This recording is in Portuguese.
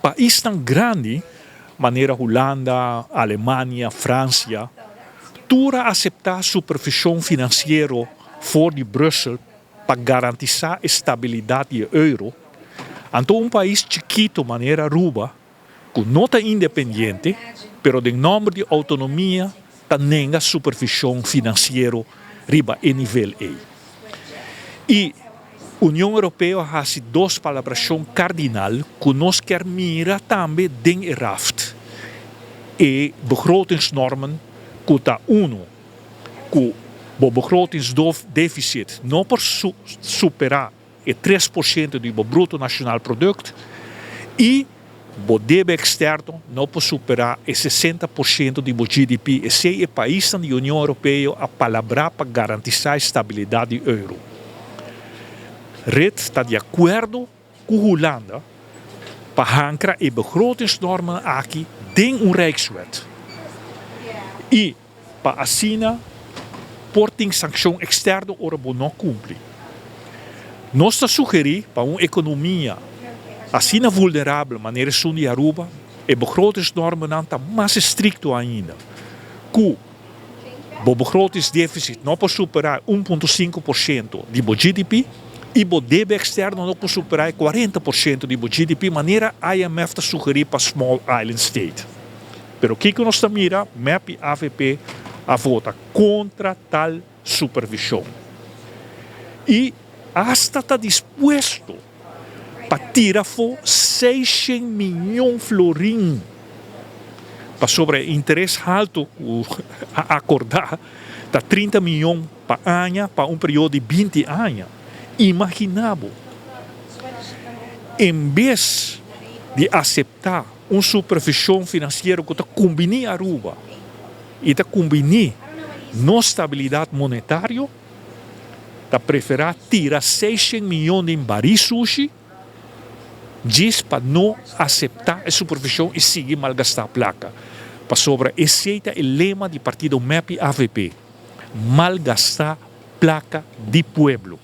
país tão grande, maneira Holanda, Alemanha, França, tura aceitar supervisão financeira fora de Bruxelas para garantir a estabilidade do euro. Então, país chiquito, maneira Aruba, com nota independente, pero de nome de autonomia, tem a supervisão financeira riba em nível E. E a União Europeia ha duas palavras cardinal que nós quer mirar também den raft. E begrotingsnormen que está que o begrotingsdeficit não por superar o 3% do bruto nacional produto e o débito externo não por superar o 60% do GDP. Esse é o país da União Europeia a palavra para garantir a estabilidade do euro. Red está de acordo com a Holanda para ancrar a begrotingsnormen aqui dentro Rijkswet. E para assim, portem sanção externa ora não cumpre. Nós sugerimos para uma economia assim vulnerável, maneira de Aruba, a begrotingsnormen está mais estricto ainda. Que o begrotingsdeficit não pode superar 1,5% do GDP e o débito externo não pode superar 40% do GDP, maneira a IMF sugerir para Small Island State. Pero o que nós mira, MEP e AVP a vota contra tal supervisão. E hasta está disposto para tirar fora 600 milhões de florins para sobre interesse alto a acordar da 30 milhões para ano para um período de 20 anos. Imaginável. Em vez de aceitar uma supervisão financeira que combine a Aruba e combine não estabilidade monetária, preferir tirar 600 milhões de barris sushi, diz para não aceitar a supervisão e seguir malgastar a placa. Para sobre esse é o lema do partido MEP e AVP: malgastar placa de pueblo.